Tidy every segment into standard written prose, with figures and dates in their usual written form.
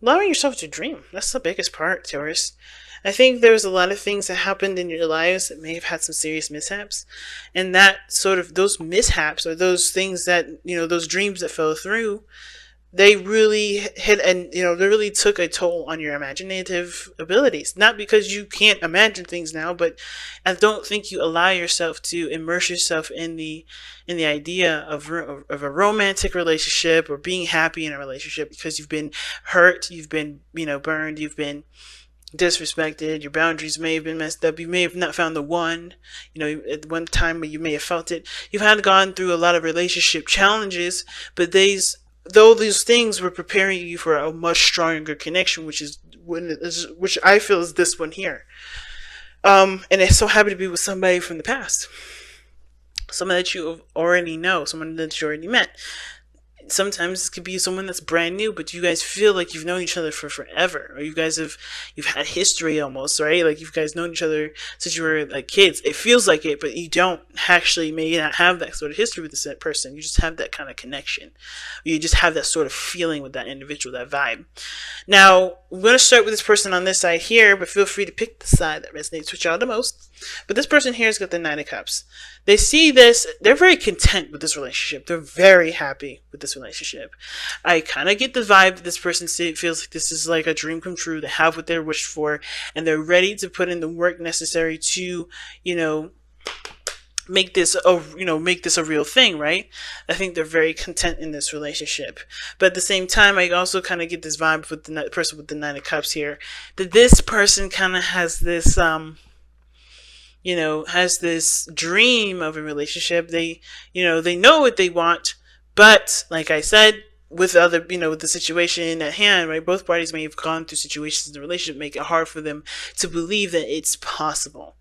allowing yourself to dream. That's the biggest part, Taurus. I think there's a lot of things that happened in your lives that may have had some serious mishaps. And that sort of those mishaps or those things that, those dreams that fell through, they really hit and, they really took a toll on your imaginative abilities. Not because you can't imagine things now, but I don't think you allow yourself to immerse yourself in the idea of a romantic relationship or being happy in a relationship because you've been hurt, you've been, burned, you've been disrespected, your boundaries may have been messed up, you may have not found the one, at one time where you may have felt it. You've had gone through a lot of relationship challenges, but though these things were preparing you for a much stronger connection, which I feel is this one here. And it's so happy to be with somebody from the past, someone that you already know, someone that you already met. Sometimes it could be someone that's brand new, but you guys feel like you've known each other for forever, or you've had history almost, right? Like you guys known each other since you were like kids. It feels like it, but you don't actually maybe not have that sort of history with this person. You just have that kind of connection. You just have that sort of feeling with that individual, that vibe. Now, I'm going to start with this person on this side here, but feel free to pick the side that resonates with y'all the most. But this person here has got the Nine of Cups. They see this, they're very content with this relationship. They're very happy with this relationship. I kind of get the vibe that this person feels like this is like a dream come true. They have what they're wished for, and they're ready to put in the work necessary to, make this a real thing, right? I think they're very content in this relationship. But at the same time, I also kind of get this vibe with the person with the Nine of Cups here, that this person kind of has this, has this dream of a relationship. They know what they want, but like I said, with with the situation at hand, right? Both parties may have gone through situations in the relationship, make it hard for them to believe that it's possible.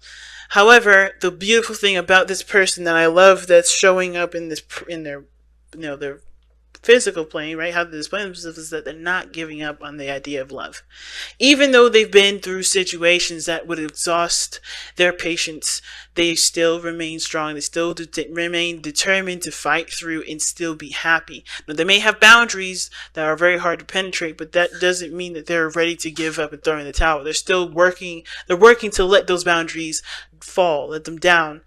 However, the beautiful thing about this person that I love that's showing up in their physical plane, right? How they display themselves is that they're not giving up on the idea of love. Even though they've been through situations that would exhaust their patience, they still remain strong. They still remain determined to fight through and still be happy. Now, they may have boundaries that are very hard to penetrate, but that doesn't mean that they're ready to give up and throw in the towel. They're still working. They're working to let those boundaries fall, let them down.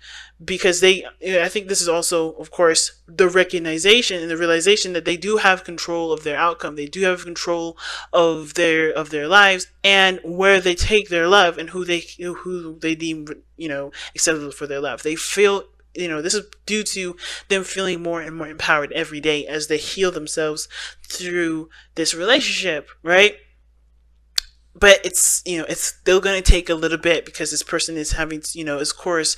Because I think this is also, of course, the recognition and the realization that they do have control of their outcome. They do have control of their lives and where they take their love and who they deem, acceptable for their love. They feel, this is due to them feeling more and more empowered every day as they heal themselves through this relationship, right? But it's still going to take a little bit because this person is having, of course,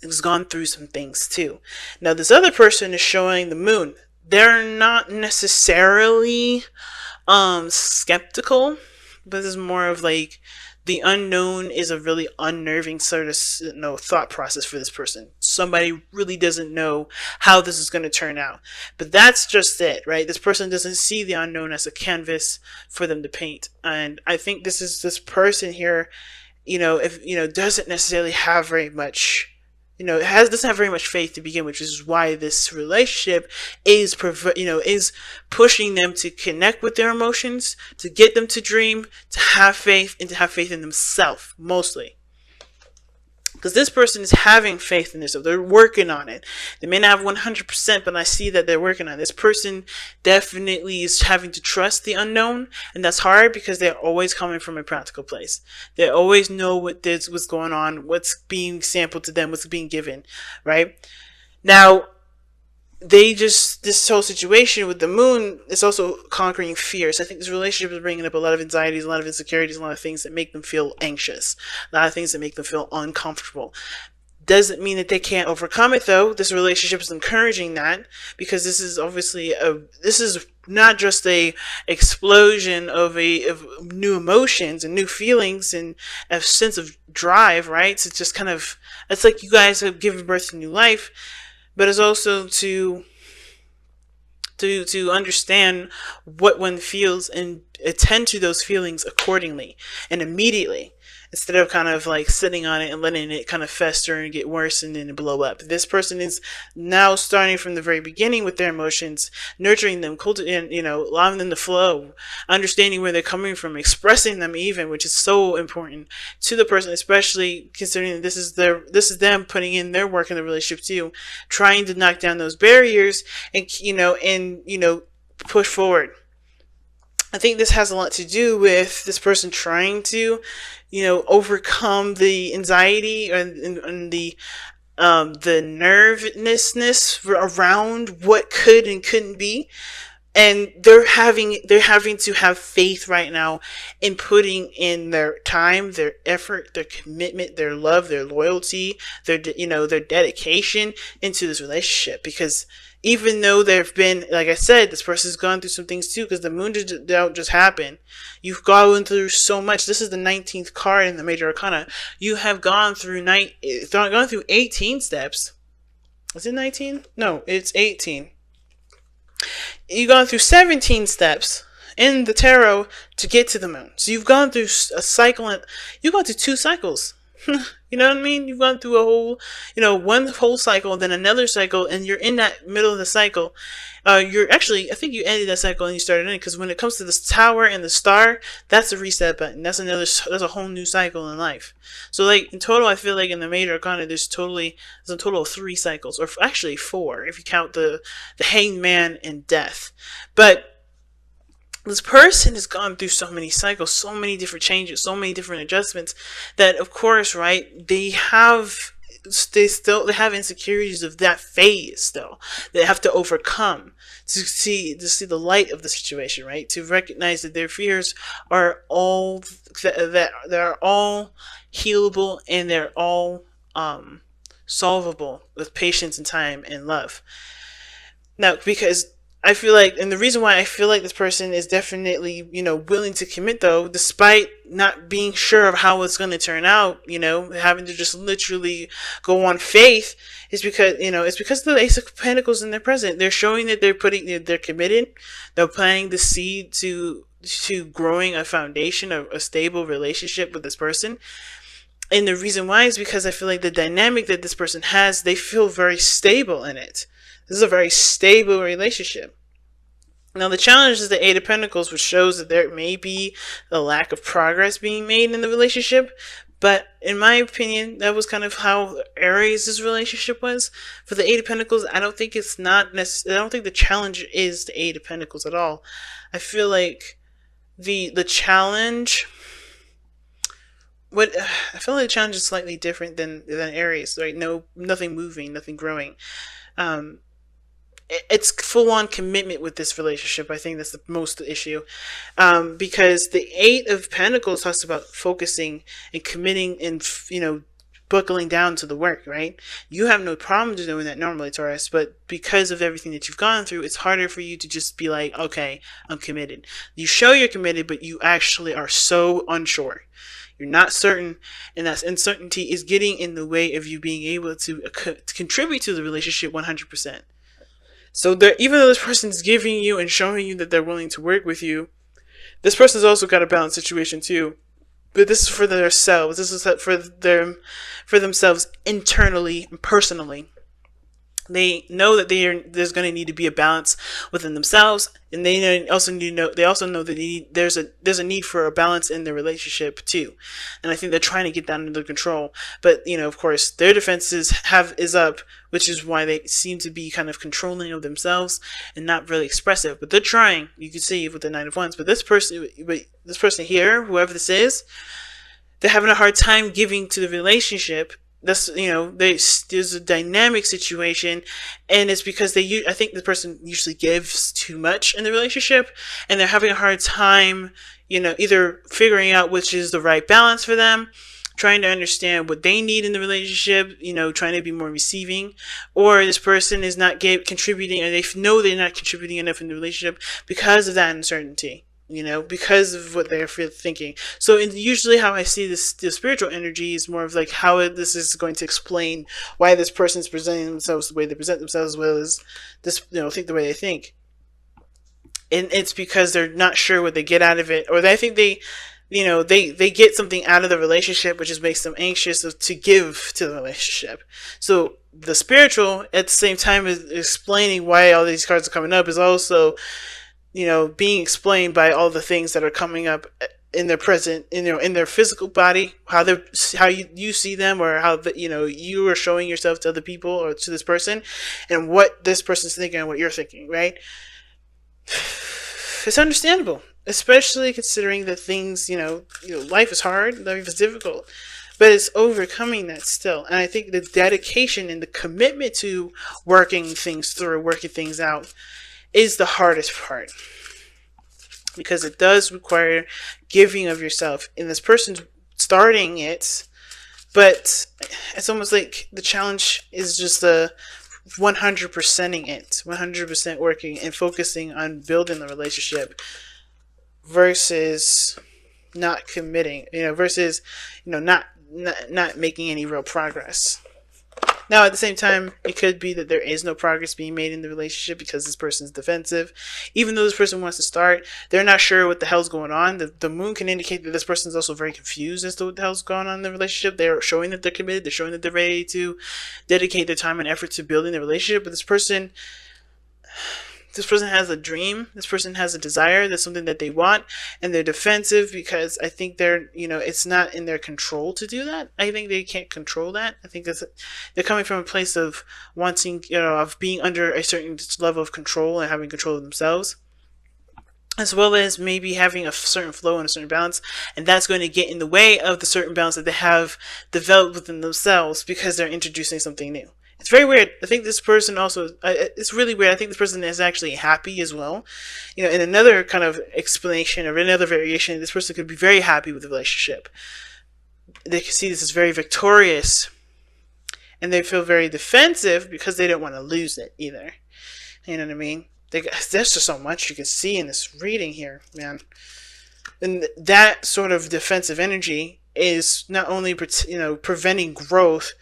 has gone through some things too. Now, this other person is showing the moon. They're not necessarily skeptical, but this is more of like the unknown is a really unnerving sort of thought process for this person. Somebody really doesn't know how this is going to turn out. But that's just it, right? This person doesn't see the unknown as a canvas for them to paint. And I think this person here, doesn't necessarily have very much, doesn't have very much faith to begin with, which is why this relationship is pushing them to connect with their emotions, to get them to dream, to have faith, and to have faith in themselves, mostly. Because this person is having faith in themselves. They're working on it. They may not have 100%, but I see that they're working on it. This person definitely is having to trust the unknown. And that's hard because they're always coming from a practical place. They always know what's going on, what's being sampled to them, what's being given, right? Now, this whole situation with the moon is also conquering fears. I think this relationship is bringing up a lot of anxieties, a lot of insecurities, a lot of things that make them feel anxious, a lot of things that make them feel uncomfortable. Doesn't mean that they can't overcome it, though. This relationship is encouraging that, because this is obviously this is not just a explosion of new emotions and new feelings and a sense of drive, right? So it's just it's like you guys have given birth to new life. But it's also to understand what one feels and attend to those feelings accordingly and immediately. instead of kind of like sitting on it and letting it kind of fester and get worse and then blow up. This person is now starting from the very beginning with their emotions, nurturing them, cultivating, allowing them to flow, understanding where they're coming from, expressing them even, which is so important to the person, especially considering that this is them putting in their work in the relationship too, trying to knock down those barriers and push forward. I think this has a lot to do with this person trying to, overcome the anxiety and the nervousness around what could and couldn't be. And they're having to have faith right now in putting in their time, their effort, their commitment, their love, their loyalty, their dedication into this relationship. Because even though there've been, like I said, this person's gone through some things too, because the moon don't just happen. You've gone through so much. This is the 19th card in the major arcana. You have gone through 18 steps. Is it 19? No, it's 18. You've gone through 17 steps in the tarot to get to the moon. So you've gone through a cycle, and you've gone through 2 cycles. You know what I mean? You've gone through a whole, one whole cycle, then another cycle, and you're in that middle of the cycle. I think you ended that cycle and you started in it, because when it comes to this tower and the star, that's a reset button. That's a whole new cycle in life. So like in total, I feel like in the major arcana, there's a total of 3 cycles, or actually 4 if you count the hanged man and death. But this person has gone through so many cycles, so many different changes, so many different adjustments, that of course, right, they have insecurities of that phase still. They have to overcome to see the light of the situation, right? To recognize that their fears are all that they're all healable, and they're all solvable with patience and time and love. Now, because I feel like, and the reason why I feel like this person is definitely, willing to commit, though, despite not being sure of how it's going to turn out, having to just literally go on faith, is because, it's because the Ace of Pentacles in their present. They're showing that they're committed. They're planting the seed to growing a foundation of a stable relationship with this person. And the reason why is because I feel like the dynamic that this person has, they feel very stable in it. This is a very stable relationship. Now, the challenge is the Eight of Pentacles, which shows that there may be a lack of progress being made in the relationship. But in my opinion, that was kind of how Aries' relationship was. For the Eight of Pentacles, I don't think the challenge is the Eight of Pentacles at all. I feel like the challenge is slightly different than Aries, right? Nothing moving, nothing growing. It's full-on commitment with this relationship. I think that's the most issue, because the Eight of Pentacles talks about focusing and committing and buckling down to the work, right? You have no problem doing that normally, Taurus, but because of everything that you've gone through, it's harder for you to just be like, okay, I'm committed. You show you're committed, but you actually are so unsure. You're not certain, and that uncertainty is getting in the way of you being able to contribute to the relationship 100%. So even though this person is giving you and showing you that they're willing to work with you, this person's also got a balanced situation too. But this is for themselves. This is for themselves internally and personally. They know that there's going to need to be a balance within themselves, and they also know that there's a need for a balance in their relationship too. And I think they're trying to get that under control. But of course, their defenses is up, which is why they seem to be kind of controlling of themselves and not really expressive. But they're trying. You can see with the Nine of Wands. But this person here, whoever this is, they're having a hard time giving to the relationship. There's a dynamic situation, and it's because I think the person usually gives too much in the relationship, and they're having a hard time, either figuring out which is the right balance for them, trying to understand what they need in the relationship, trying to be more receiving, or this person is not contributing, and they know they're not contributing enough in the relationship because of that uncertainty. Because of what they're thinking. So usually how I see the spiritual energy is more of like how this is going to explain why this person's presenting themselves the way they present themselves, as well as this, think the way they think. And it's because they're not sure what they get out of it, or I think they get something out of the relationship, which just makes them anxious to give to the relationship. So the spiritual, at the same time as explaining why all these cards are coming up, is also, being explained by all the things that are coming up in their present, in their physical body, how you see them, or how you are showing yourself to other people or to this person, and what this person's thinking and what you're thinking, right? It's understandable, especially considering that things, life is hard, life is difficult, but it's overcoming that still. And I think the dedication and the commitment to working things through, working things out, is the hardest part, because it does require giving of yourself. And this person's starting it, but it's almost like the challenge is just the 100%ing it, 100% working and focusing on building the relationship versus not committing, versus, not making any real progress. Now, at the same time, it could be that there is no progress being made in the relationship because this person's defensive. Even though this person wants to start, they're not sure what the hell's going on. The moon can indicate that this person is also very confused as to what the hell's going on in the relationship. They're showing that they're committed. They're showing that they're ready to dedicate their time and effort to building the relationship. But this person has a dream. This person has a desire. There's something that they want, and they're defensive because I think it's not in their control to do that. I think they can't control that. I think they're coming from a place of wanting, of being under a certain level of control and having control of themselves, as well as maybe having a certain flow and a certain balance, and that's going to get in the way of the certain balance that they have developed within themselves because they're introducing something new. It's very weird. I think this person also, it's really weird. I think this person is actually happy as well. In another kind of explanation or another variation, this person could be very happy with the relationship. They can see this as very victorious, and they feel very defensive because they don't want to lose it either. You know what I mean? There's just so much you can see in this reading here, man. And that sort of defensive energy is not only, preventing growth,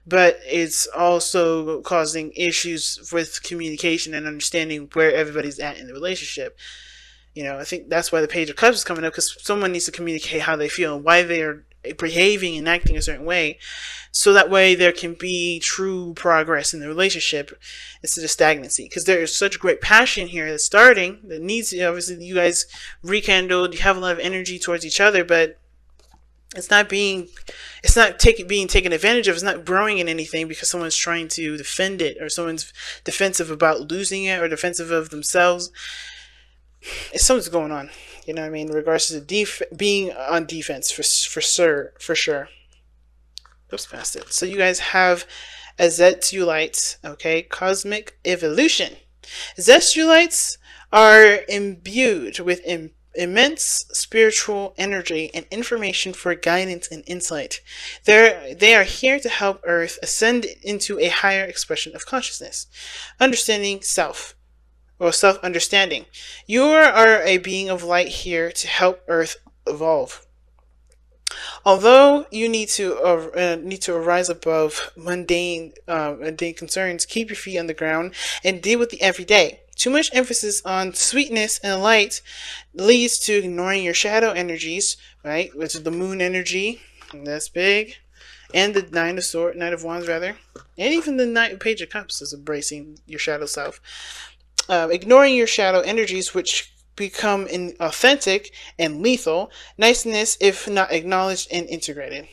but it's also causing issues with communication and understanding where everybody's at in the relationship. I think that's why the Page of Cups is coming up, because someone needs to communicate how they feel and why they are behaving and acting a certain way, so that way there can be true progress in the relationship instead of stagnancy. Because there is such great passion here that's starting, that needs, obviously you guys rekindled, you have a lot of energy towards each other, but it's not being taken advantage of. It's not growing in anything because someone's trying to defend it, or someone's defensive about losing it, or defensive of themselves. It's something's going on, in regards to being on defense for sure. Oops, past it. So you guys have Azetulites, okay, cosmic evolution. Azetulites are imbued with immense spiritual energy and information for guidance and insight. They are here to help Earth ascend into a higher expression of consciousness, understanding self, or self-understanding. You are a being of light here to help Earth evolve. Although you need to arise above mundane concerns, keep your feet on the ground and deal with the everyday. Too much emphasis on sweetness and light leads to ignoring your shadow energies, right? Which is the moon energy, and that's big, and the Nine of Wands rather, and even the Page of Cups is embracing your shadow self. Ignoring your shadow energies, which become inauthentic and lethal. Niceness, if not acknowledged and integrated.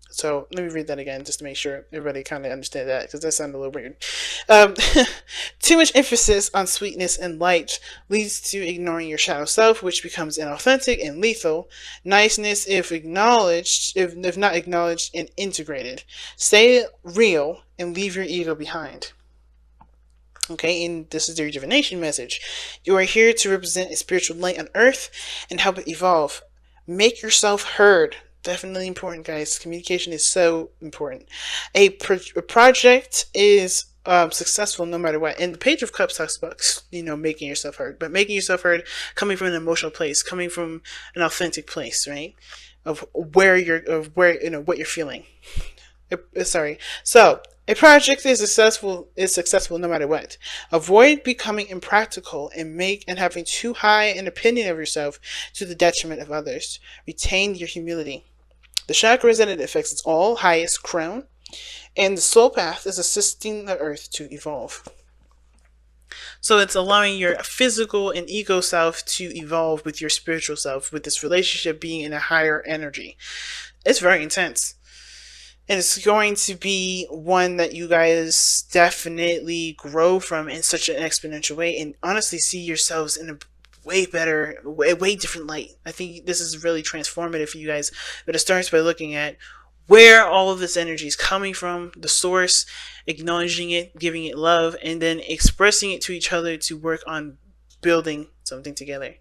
So let me read that again just to make sure everybody kind of understands that, because that sounded a little weird. Too much emphasis on sweetness and light leads to ignoring your shadow self, which becomes inauthentic and lethal. Niceness, if not acknowledged and integrated. Stay real and leave your ego behind. Okay, and this is the divination message. You are here to represent a spiritual light on earth and help it evolve. Make yourself heard. Definitely important, guys. Communication is so important. A project is successful no matter what. And the Page of Cups talks about, making yourself heard. But making yourself heard coming from an emotional place, coming from an authentic place, right? Of what you're feeling. Sorry. So, A project is successful no matter what. Avoid becoming impractical and having too high an opinion of yourself to the detriment of others. Retain your humility. The chakra is at it affects its all highest crown, and the soul path is assisting the earth to evolve. So it's allowing your physical and ego self to evolve with your spiritual self, with this relationship being in a higher energy. It's very intense. And it's going to be one that you guys definitely grow from in such an exponential way, and honestly see yourselves in a way better, way different light. I think this is really transformative for you guys. But it starts by looking at where all of this energy is coming from, the source, acknowledging it, giving it love, and then expressing it to each other to work on building something together.